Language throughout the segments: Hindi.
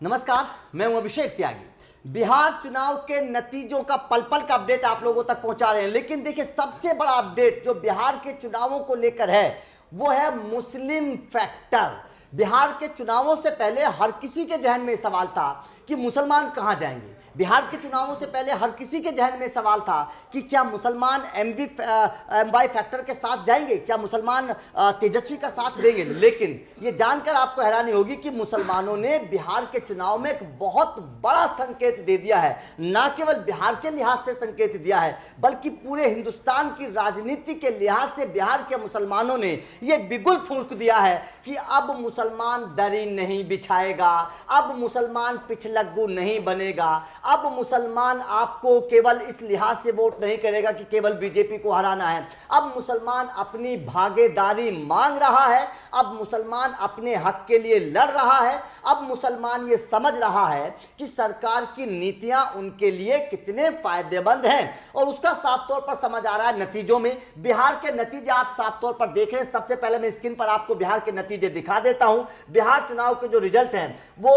नमस्कार, मैं हूं अभिषेक त्यागी। बिहार चुनाव के नतीजों का पल पल का अपडेट आप लोगों तक पहुंचा रहे हैं। लेकिन देखिए, सबसे बड़ा अपडेट जो बिहार के चुनावों को लेकर है वो है मुस्लिम फैक्टर। बिहार के चुनावों से पहले हर किसी के जहन में सवाल था कि मुसलमान कहां जाएंगे। बिहार के चुनावों से पहले हर किसी के जहन में सवाल था कि क्या मुसलमान एमवाई फैक्टर के साथ जाएंगे, क्या मुसलमान तेजस्वी का साथ देंगे। लेकिन ये जानकर आपको हैरानी होगी कि मुसलमानों ने बिहार के चुनाव में एक बहुत बड़ा संकेत दे दिया है। ना केवल बिहार के लिहाज से संकेत दिया है, बल्कि पूरे हिंदुस्तान की राजनीति के लिहाज से बिहार के मुसलमानों ने यह बिगुल फूंक दिया है कि अब मुसलमान दरी नहीं बिछाएगा, अब मुसलमान पिछलग्गू नहीं बनेगा, अब मुसलमान आपको केवल इस लिहाज से वोट नहीं करेगा कि केवल बीजेपी को हराना है। अब मुसलमान अपनी भागीदारी मांग रहा है, अब मुसलमान अपने हक के लिए लड़ रहा है, अब मुसलमान ये समझ रहा है कि सरकार की नीतियां उनके लिए कितने फायदेमंद हैं। और उसका साफ तौर पर समझ आ रहा है नतीजों में। बिहार के नतीजे आप साफ तौर पर देख रहे हैं। सबसे पहले मैं स्क्रीन पर आपको बिहार के नतीजे दिखा देता हूं। बिहार चुनाव के जो रिजल्ट हैं वो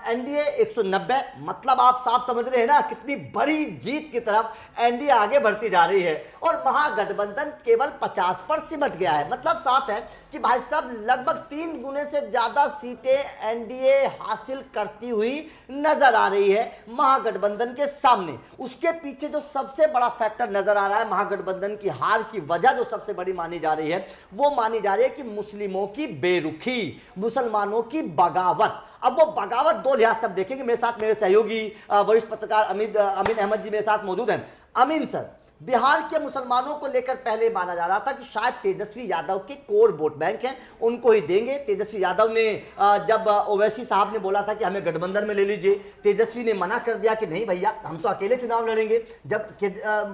एनडीए 190, मतलब आप साफ समझ रहे हैं ना कितनी बड़ी जीत की तरफ एनडीए आगे बढ़ती जा रही है। और महागठबंधन केवल 50 पर सिमट गया है। मतलब साफ है कि भाई साहब लगभग 3 गुने से ज्यादा सीटें एनडीए हासिल करती हुई नजर आ रही है महागठबंधन के सामने। उसके पीछे जो सबसे बड़ा फैक्टर नजर आ रहा है महागठबंधन की हार की वजह जो सबसे बड़ी मानी जा रही है वो मानी जा रही है कि मुस्लिमों की बेरुखी, मुसलमानों की बगावत। अब वो बगावत दो लिहाज से देखेंगे। मेरे साथ मेरे सहयोगी वरिष्ठ पत्रकार अमीन अहमद जी मेरे साथ मौजूद हैं। अमीन सर, बिहार के मुसलमानों को लेकर पहले माना जा रहा था कि शायद तेजस्वी यादव के कोर वोट बैंक हैं उनको ही देंगे। तेजस्वी यादव ने जब ओवैसी साहब ने बोला था कि हमें गठबंधन में ले लीजिए, तेजस्वी ने मना कर दिया कि नहीं भैया हम तो अकेले चुनाव लड़ेंगे। जब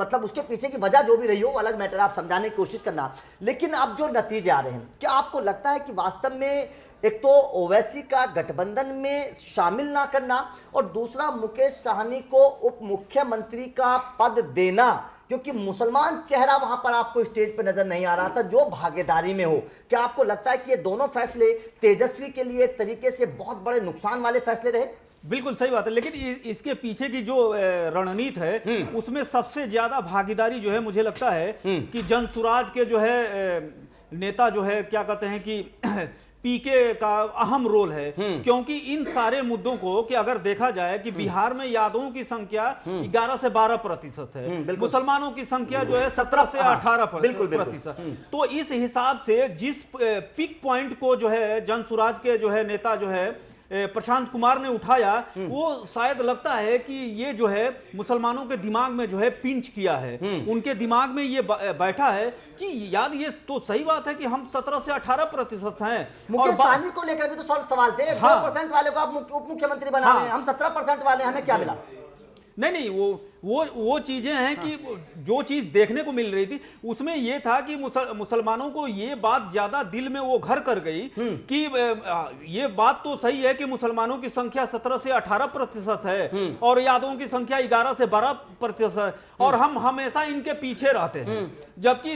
मतलब उसके पीछे की वजह जो भी रही हो वो अलग मैटर, आप समझाने की कोशिश करना। लेकिन अब जो नतीजे आ रहे हैं, क्या आपको लगता है कि वास्तव में एक तो ओवैसी का गठबंधन में शामिल ना करना और दूसरा मुकेश साहनी को उप मुख्यमंत्री का पद देना, क्योंकि मुसलमान चेहरा वहां पर आपको स्टेज पर नजर नहीं आ रहा था जो भागीदारी में हो, क्या आपको लगता है कि ये दोनों फैसले तेजस्वी के लिए एक तरीके से बहुत बड़े नुकसान वाले फैसले रहे? बिल्कुल सही बात है, लेकिन इसके पीछे की जो रणनीति है उसमें सबसे ज्यादा भागीदारी जो है मुझे लगता है कि जनसुराज के जो है नेता जो है क्या कहते हैं कि पीके का अहम रोल है। क्योंकि इन सारे मुद्दों को कि अगर देखा जाए कि बिहार में यादवों की संख्या 11 से 12% है, मुसलमानों की संख्या जो है 17 से 18%। तो इस हिसाब से जिस पिक पॉइंट को जो है जनसुराज के जो है नेता जो है प्रशांत कुमार ने उठाया, वो शायद लगता है कि ये जो है मुसलमानों के दिमाग में जो है पिंच किया है। उनके दिमाग में ये बैठा है कि यार ये तो सही बात है कि हम 17 से 18% हैं। मुकेश साहनी को लेकर भी तो सवाल थे। 2% वाले को आप उप मुख्यमंत्री बना रहे हैं, हम 17% वाले, हमें क्या मिला? नहीं, वो चीजें हैं कि जो चीज देखने को मिल रही थी उसमें ये था कि मुसलमानों को ये बात ज्यादा दिल में वो घर कर गई कि ये बात तो सही है कि मुसलमानों की संख्या 17 से 18% है और यादवों की संख्या 11 से 12% और हम हमेशा इनके पीछे रहते हैं। जबकि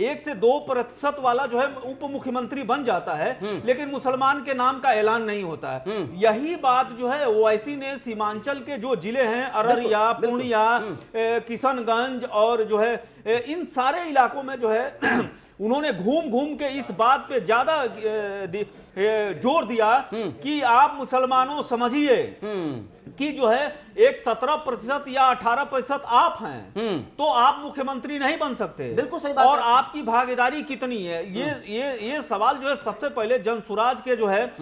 1 से 2% वाला जो है उप मुख्यमंत्री बन जाता है, लेकिन मुसलमान के नाम का ऐलान नहीं होता है। यही बात जो है ओवैसी ने सीमांचल के जो जिले हैं अररिया, पूर्णिया, किशनगंज और जो है इन सारे इलाकों में जो है उन्होंने घूम घूम के इस बात पे ज्यादा जोर दिया कि आप मुसलमानों समझिए कि जो है एक 17% या 18% आप हैं तो आप मुख्यमंत्री नहीं बन सकते। बिल्कुल सही बात और है। आपकी भागीदारी कितनी है, ये सवाल जो है सबसे पहले जनसुराज के जो है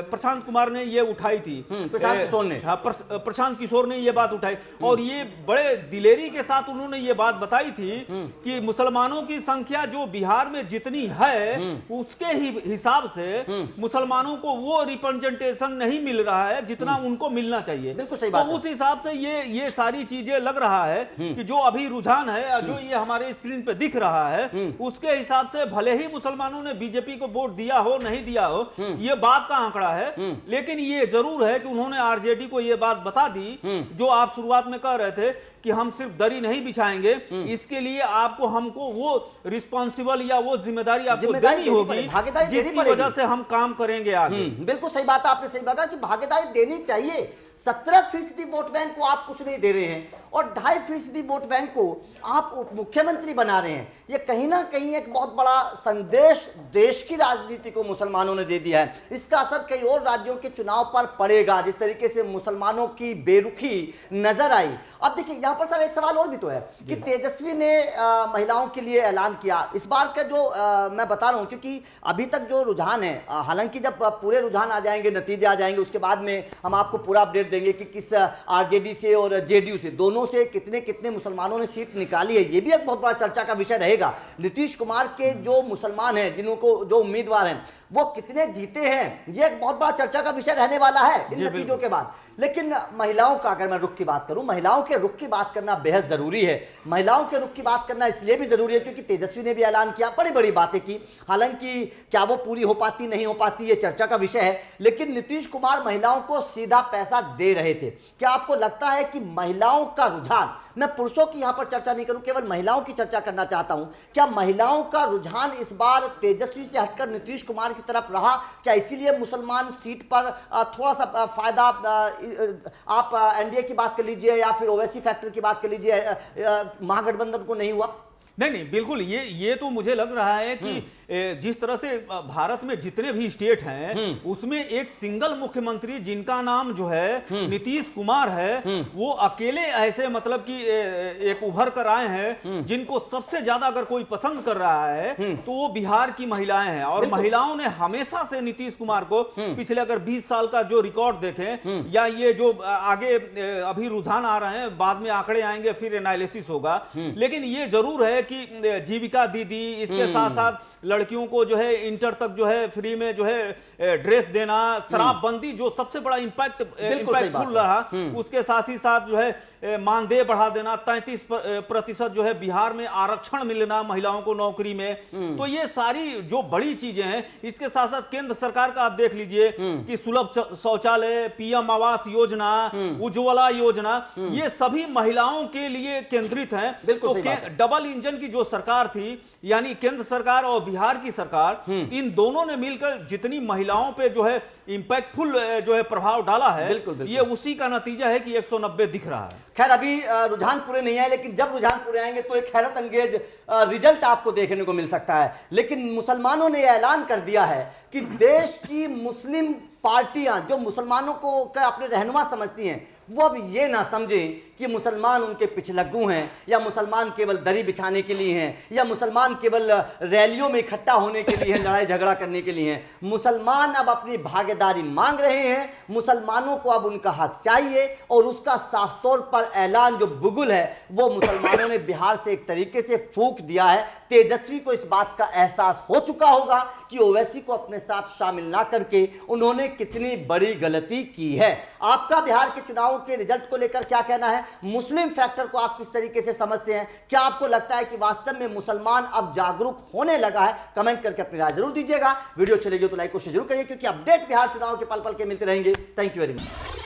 प्रशांत कुमार ने ये उठाई थी, प्रशांत किशोर ने ये बात उठाई और ये बड़े दिलेरी के साथ उन्होंने ये बात बताई थी कि मुसलमानों की संख्या जो बिहार में जितनी है उसके ही हिसाब से मुसलमानों को वो रिप्रेजेंटेशन नहीं मिल रहा है जितना उनको मिलना चाहिए। बिल्कुल सही बात तो उस हिसाब से ये सारी चीजें लग रहा है कि जो अभी रुझान है जो ये हमारे स्क्रीन पे दिख रहा है उसके हिसाब से भले ही मुसलमानों ने बीजेपी को वोट दिया हो नहीं दिया हो ये बात का आंकड़ा है, लेकिन ये जरूर है कि उन्होंने आरजेडी को ये बात बता दी जो आप शुरुआत में कह रहे थे कि हम सिर्फ दरी नहीं बिछाएंगे, इसके लिए आपको हमको वो रिस्पॉन्सिबिलिटी रिस्पॉन्सिबल या वो जिम्मेदारी आपको जिम्मेदारी देनी देनी होगी, पड़ेगी, भागीदारी देनी जिसकी पड़ेगी। वजह से हम काम करेंगे आगे। बिल्कुल सही बात है, आपने सही कहा कि भागीदारी देनी चाहिए। 17% वोट बैंक को आप कुछ नहीं दे रहे हैं और 2.5% वोट बैंक को आप उप मुख्यमंत्री बना रहे हैं। ये कहीं ना कहीं एक बहुत बड़ा संदेश देश की राजनीति को मुसलमानों ने दे दिया है। इसका असर कई और राज्यों के चुनाव पर पड़ेगा, जिस तरीके से मुसलमानों की बेरुखी नजर आई। अब देखिए यहाँ पर सर एक सवाल और भी तो है कि तेजस्वी ने महिलाओं के लिए ऐलान किया। इस बार का जो मैं बता रहा हूँ, क्योंकि अभी तक जो रुझान है, हालांकि जब पूरे रुझान आ जाएंगे, नतीजे आ जाएंगे, उसके बाद में हम आपको पूरा अपडेट देंगे कि किस आरजेडी से और जेडीयू से, दोनों से कितने कितने मुसलमानों ने सीट निकाली है। ये भी एक बहुत बड़ा चर्चा का विषय रहेगा। नीतीश कुमार के जो मुसलमान हैं, जिनको जो उम्मीदवार हैं, वो कितने जीते हैं, ये एक बहुत बड़ा चर्चा का विषय रहने वाला है इन नतीजों के बाद। लेकिन महिलाओं का अगर मैं रुख की बात करूं, महिलाओं के रुख की बात करना बेहद जरूरी है। महिलाओं के रुख की बात करना इसलिए भी जरूरी है क्योंकि तेजस्वी ने भी ऐलान किया, बड़ी बड़ी बातें की। हालांकि क्या वो पूरी हो पाती नहीं हो पाती, ये चर्चा का विषय है, लेकिन नीतीश कुमार महिलाओं को सीधा पैसा दे रहे थे। क्या आपको लगता है कि महिलाओं का रुझान, मैं पुरुषों की यहां पर चर्चा नहीं करूं, केवल महिलाओं की चर्चा करना चाहता हूं, क्या महिलाओं का रुझान इस बार तेजस्वी से हटकर नीतीश कुमार की तरफ रहा? क्या इसीलिए मुसलमान सीट पर थोड़ा सा फायदा, आप एनडीए की बात कर लीजिए या फिर ओवैसी फैक्टर की बात कर लीजिए, महागठबंधन को नहीं हुआ? नहीं, बिल्कुल ये तो मुझे लग रहा है कि जिस तरह से भारत में जितने भी स्टेट हैं उसमें एक सिंगल मुख्यमंत्री जिनका नाम जो है नीतीश कुमार है, वो अकेले ऐसे मतलब कि एक उभर कर आए हैं जिनको सबसे ज्यादा अगर कोई पसंद कर रहा है तो वो बिहार की महिलाएं हैं। और महिलाओं ने हमेशा से नीतीश कुमार को पिछले अगर 20 साल का जो रिकॉर्ड देखें या ये जो आगे अभी रुझान आ रहे हैं, बाद में आंकड़े आएंगे, फिर एनालिसिस होगा, लेकिन ये जरूर है कि जीविका दीदी, इसके साथ साथ लड़कियों को जो है इंटर तक जो है फ्री में जो है ड्रेस देना, शराबबंदी जो सबसे बड़ा इम्पैक्टफुल रहा, उसके साथ ही साथ जो है मानदेय बढ़ा देना, 33% जो है बिहार में आरक्षण मिलना महिलाओं को नौकरी में, तो ये सारी जो बड़ी चीजें हैं। इसके साथ साथ केंद्र सरकार का आप देख लीजिए कि सुलभ शौचालय, पीएम आवास योजना, उज्ज्वला योजना, ये सभी महिलाओं के लिए केंद्रित हैं। तो डबल इंजन की जो सरकार थी, यानी केंद्र सरकार और बिहार की सरकार, इन दोनों ने मिलकर जितनी महिलाओं पे जो है इंपैक्टफुल जो है प्रभाव डाला है, ये उसी का नतीजा है कि 190 दिख रहा है। खैर अभी रुझान पूरे नहीं आए, लेकिन जब रुझान पूरे आएंगे तो एक हैरत अंगेज रिजल्ट आपको देखने को मिल सकता है। लेकिन मुसलमानों ने ऐलान कर दिया है कि देश की मुस्लिम पार्टियां जो मुसलमानों को अपने रहनुमा समझती हैं, वो अब ये ना समझें कि मुसलमान उनके पिछलग्गू हैं, या मुसलमान केवल दरी बिछाने के लिए हैं, या मुसलमान केवल रैलियों में इकट्ठा होने के लिए हैं, लड़ाई झगड़ा करने के लिए हैं। मुसलमान अब अपनी भागीदारी मांग रहे हैं, मुसलमानों को अब उनका हक चाहिए, और उसका साफ तौर पर ऐलान जो बुगुल है वो मुसलमानों ने बिहार से एक तरीके से फूंक दिया है। तेजस्वी को इस बात का एहसास हो चुका होगा कि ओवैसी को अपने साथ शामिल ना करके उन्होंने कितनी बड़ी गलती की है। आपका बिहार के चुनावों के रिजल्ट को लेकर क्या कहना है? मुस्लिम फैक्टर को आप किस तरीके से समझते हैं? क्या आपको लगता है कि वास्तव में मुसलमान अब जागरूक होने लगा है? कमेंट करके अपनी राय जरूर दीजिएगा। वीडियो अच्छी लगी तो लाइक को शेयर जरूर करिए, क्योंकि अपडेट बिहार चुनाव के पल पल के मिलते रहेंगे। Thank you very much.